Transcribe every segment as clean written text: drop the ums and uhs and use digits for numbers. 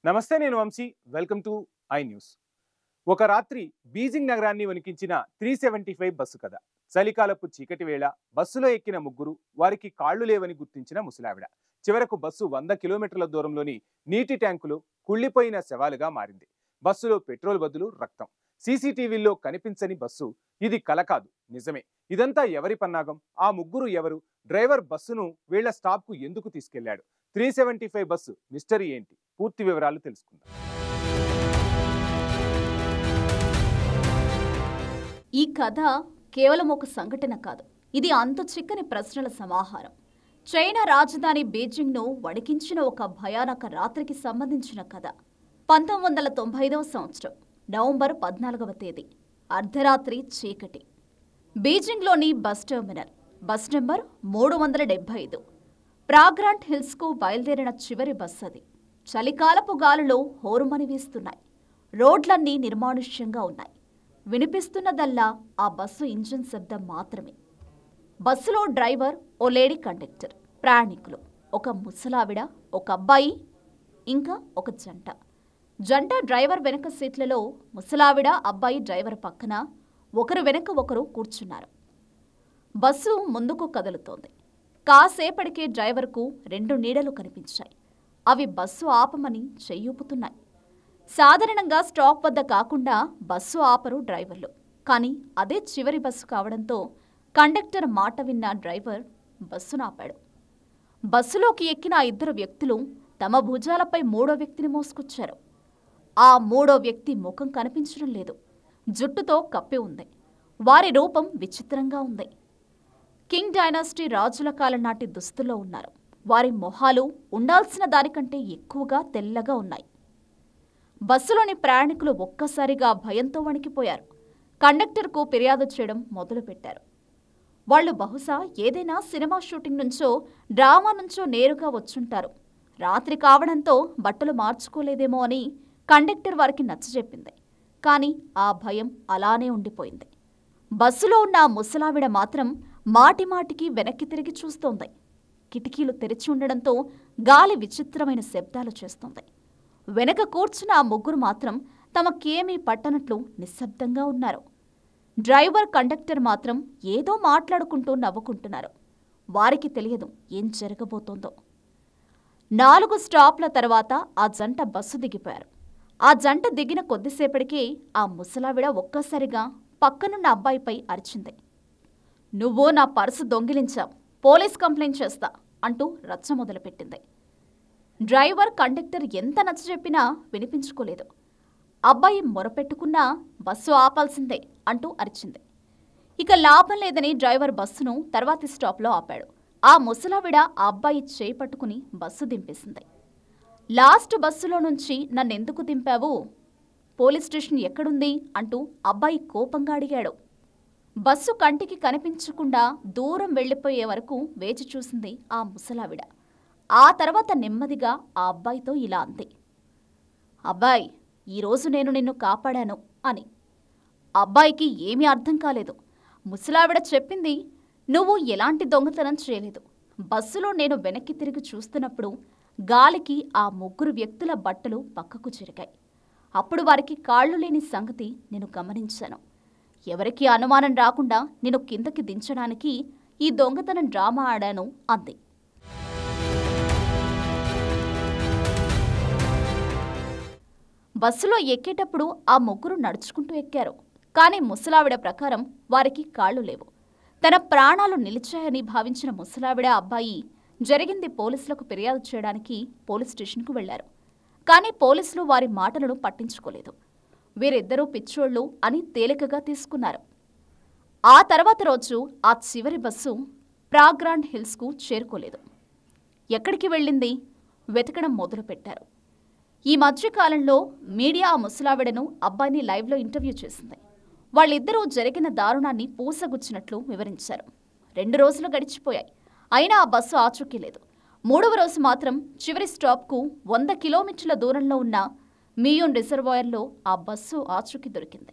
నమస్తే, నేను Vamshi. Welcome to I news. ఒక రాత్రి బీజింగ్ నగరాన్ని వణికించిన 375 బస్సు కథ. చలికాలపు చీకటి వేళ బస్సులో ఎక్కిన ముగ్గురు, వారికి కాళ్లు లేవని గుర్తించిన ముసలావిడ. చివరకు బస్సు 100 కిలోమీటర్ల దూరంలోని నీటి ట్యాంకులో కుళ్లిపోయిన శవాలుగా మారింది. బస్సులో పెట్రోల్ బదులు రక్తం. సీసీటీవీల్లో కనిపించని బస్సు. ఇది కల కాదు, నిజమే. ఇదంతా ఎవరి పన్నాగం? ఆ ముగ్గురు ఎవరు? డ్రైవర్ బస్సును వీళ్ల స్టాప్కు ఎందుకు తీసుకెళ్లాడు? 375 బస్సు మిస్టరీ ఏంటి? పూర్తి వివరాలు తెలుసుకుందాం. ఈ కథ కేవలం ఒక సంఘటన కాదు, ఇది అంతు చిక్కని ప్రశ్నల సమాహారం. చైనా రాజధాని బీజింగ్ను వణికించిన ఒక భయానక రాత్రికి సంబంధించిన కథ. 1995వ సంవత్సరం నవంబర్ 14వ తేదీ అర్ధరాత్రి చీకటి. బీజింగ్లోని బస్ టెర్మినల్. Bus number 375. ప్రాగ్రాంట్ హిల్స్కు బయలుదేరిన చివరి బస్సు అది. చలికాలపు గాలులో హోరుమని వీస్తున్నాయి. రోడ్లన్నీ నిర్మానుష్యంగా ఉన్నాయి. వినిపిస్తున్నదల్లా ఆ బస్సు ఇంజిన్ శబ్దం మాత్రమే. బస్సులో డ్రైవర్, ఓ లేడీ కండక్టర్, ప్రయాణికులు, ఒక ముసలావిడ, ఒక అబ్బాయి, ఇంకా ఒక జంట డ్రైవర్ వెనక సీట్లలో, ముసలావిడ, అబ్బాయి డ్రైవర్ పక్కన ఒకరు వెనక ఒకరు కూర్చున్నారు. బస్సు ముందుకు కదులుతోంది. కాసేపటికే డ్రైవర్కు 2 నీడలు కనిపించాయి. అవి బస్సు ఆపమని చెయ్యూపుతున్నాయి. సాధారణంగా స్టాప్ వద్ద కాకుండా బస్సు ఆపరు డ్రైవర్లు. కానీ అదే చివరి బస్సు కావడంతో కండక్టర్ మాట విన్న డ్రైవర్ బస్సును ఆపాడు. బస్సులోకి ఎక్కిన ఆ 2 వ్యక్తులు తమ భుజాలపై 3వ వ్యక్తిని మోసుకొచ్చారు. ఆ 3వ వ్యక్తి ముఖం కనిపించడం లేదు. జుట్టుతో కప్పి ఉంది. వారి రూపం విచిత్రంగా ఉంది. కింగ్ డైనాసిటీ రాజుల కాలం నాటి దుస్తుల్లో ఉన్నారు. వారి మొహాలు ఉండాల్సిన దానికంటే ఎక్కువగా తెల్లగా ఉన్నాయి. బస్సులోని ప్రయాణికులు ఒక్కసారిగా భయంతో వణికిపోయారు. కండక్టర్కు ఫిర్యాదు చేయడం మొదలుపెట్టారు. వాళ్లు బహుశా ఏదైనా సినిమా షూటింగ్ నుంచో, డ్రామా నుంచో నేరుగా వచ్చుంటారు. రాత్రి కావడంతో బట్టలు మార్చుకోలేదేమో అని కండక్టర్ వారికి నచ్చజెప్పింది. కానీ ఆ భయం అలానే ఉండిపోయింది. బస్సులో ఉన్న ఆ ముసలావిడ మాత్రం మాటిమాటికి వెనక్కి తిరిగి చూస్తోంది. కిటికీలు తెరిచి ఉండడంతో గాలి విచిత్రమైన శబ్దాలు చేస్తోంది. వెనక కూర్చున్న ఆ ముగ్గురు మాత్రం తమకేమీ పట్టనట్లు నిశ్శబ్దంగా ఉన్నారు. డ్రైవర్, కండక్టర్ మాత్రం ఏదో మాట్లాడుకుంటూ నవ్వుకుంటున్నారు. వారికి తెలియదు ఏం జరగబోతోందో. 4 స్టాప్ల తర్వాత ఆ జంట బస్సు దిగిపోయారు. ఆ జంట దిగిన కొద్దిసేపటికే ఆ ముసలావిడ ఒక్కసారిగా పక్కనున్న అబ్బాయిపై అరిచింది. "నువ్వు నా పర్సు దొంగిలించావు, పోలీస్ కంప్లైంట్ చేస్తా" అంటూ రచ్చ మొదలుపెట్టింది. డ్రైవర్, కండక్టర్ ఎంత నచ్చజెప్పినా వినిపించుకోలేదు. అబ్బాయి మొరపెట్టుకున్నా బస్సు ఆపాల్సిందే అంటూ అరిచింది. ఇక లాభం లేదని డ్రైవర్ బస్సును తర్వాతి స్టాప్లో ఆపాడు. ఆ ముసలావిడ ఆ అబ్బాయి చేయి పట్టుకుని బస్సు దింపేసింది. "లాస్ట్ బస్సులో నుంచి నన్నెందుకు దింపావు? పోలీస్ స్టేషన్ ఎక్కడుంది?" అంటూ అబ్బాయి కోపంగా అడిగాడు. బస్సు కంటికి కనిపించకుండా దూరం వెళ్లిపోయే వరకు వేచి చూసింది ఆ ముసలావిడ. ఆ తర్వాత నెమ్మదిగా ఆ అబ్బాయితో ఇలా అంది, "అబ్బాయి, ఈరోజు నేను నిన్ను కాపాడాను" అని. అబ్బాయికి ఏమీ అర్థం కాలేదు. ముసలావిడ చెప్పింది, "నువ్వు ఎలాంటి దొంగతనం చేయలేదు. బస్సులో నేను వెనక్కి తిరిగి చూస్తున్నప్పుడు గాలికి ఆ 3 వ్యక్తుల బట్టలు పక్కకు జరిగాయి. అప్పుడు వారికి కాళ్లు లేని సంగతి నేను గమనించాను. ఎవరికీ అనుమానం రాకుండా నేను కిందకి దించడానికి ఈ దొంగతనం డ్రామా ఆడాను" అంది. బస్సులో ఎక్కేటప్పుడు ఆ 3 నడుచుకుంటూ ఎక్కారు. కానీ ముసలావిడ ప్రకారం వారికి కాళ్లు లేవు. తన ప్రాణాలు నిలిచాయని భావించిన ముసలావిడ, అబ్బాయి జరిగింది పోలీసులకు ఫిర్యాదు చేయడానికి పోలీస్ స్టేషన్కు వెళ్లారు. కానీ పోలీసులు వారి మాటలను పట్టించుకోలేదు. వీరిద్దరూ పిచ్చోళ్లు అని తేలికగా తీసుకున్నారు. ఆ తర్వాత రోజు ఆ చివరి బస్సు ప్రాగ్రాంట్ హిల్స్కు చేరుకోలేదు. ఎక్కడికి వెళ్ళింది? వెతకడం మొదలుపెట్టారు. ఈ మధ్యకాలంలో మీడియా ఆ ముసలావిడను, అబ్బాయిని లైవ్లో ఇంటర్వ్యూ చేసింది. వాళ్ళిద్దరూ జరిగిన దారుణాన్ని పూసగుచ్చినట్లు వివరించారు. 2 రోజులు గడిచిపోయాయి. అయినా ఆ బస్సు ఆచూకీ లేదు. 3వ రోజు మాత్రం చివరి స్టాప్కు 100 కిలోమీటర్ల దూరంలో ఉన్న మియూన్ రిజర్వాయర్లో ఆ బస్సు ఆచూకీ దొరికింది.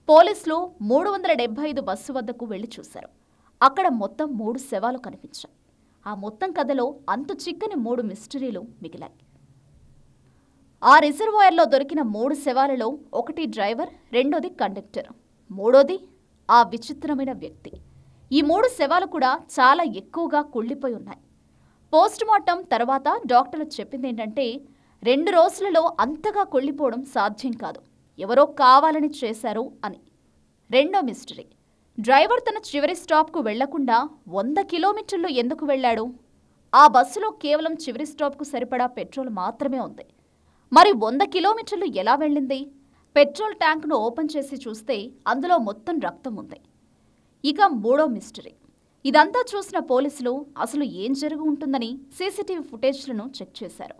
పోలీసులు 375 బస్సు వద్దకు వెళ్లి చూశారు. అక్కడ మొత్తం 3 శవాలు కనిపించాయి. ఆ మొత్తం కథలో అంతు చిక్కని 3 మిస్టరీలు మిగిలాయి. ఆ రిజర్వాయర్లో దొరికిన 3 శవాలలో ఒకటి డ్రైవర్, రెండోది కండక్టర్, మూడోది ఆ విచిత్రమైన వ్యక్తి. ఈ 3 శవాలు కూడా చాలా ఎక్కువగా కుళ్ళిపోయి ఉన్నాయి. పోస్టుమార్టం తర్వాత డాక్టర్లు చెప్పిందేంటంటే 2 రోజులలో అంతగా కుళ్ళిపోవడం సాధ్యం కాదు, ఎవరో కావాలని చేశారు అని. రెండో మిస్టరీ, డ్రైవర్ తన చివరి స్టాప్కు వెళ్లకుండా 100 కిలోమీటర్లు ఎందుకు వెళ్లాడు? ఆ బస్సులో కేవలం చివరి స్టాప్కు సరిపడా పెట్రోల్ మాత్రమే ఉంది. మరి 100 కిలోమీటర్లు ఎలా వెళ్ళింది? పెట్రోల్ ట్యాంకును ఓపెన్ చేసి చూస్తే అందులో మొత్తం రక్తం ఉంది. ఇక మూడో మిస్టరీ, ఇదంతా చూసిన పోలీసులు అసలు ఏం జరిగి ఉంటుందని సీసీటీవీ ఫుటేజ్లను చెక్ చేశారు.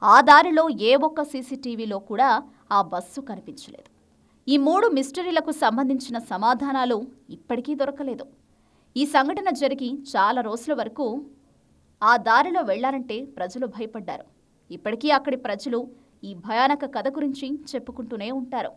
ఆ దారిలో ఏ ఒక్క సీసీటీవీలో కూడా ఆ బస్సు కనిపించలేదు. ఈ 3 మిస్టరీలకు సంబంధించిన సమాధానాలు ఇప్పటికీ దొరకలేదు. ఈ సంఘటన జరిగి చాలా రోజుల వరకు ఆ దారిలో వెళ్లారంటే ప్రజలు భయపడ్డారు. ఇప్పటికీ అక్కడి ప్రజలు ఈ భయానక కథ గురించి చెప్పుకుంటూనే ఉంటారు.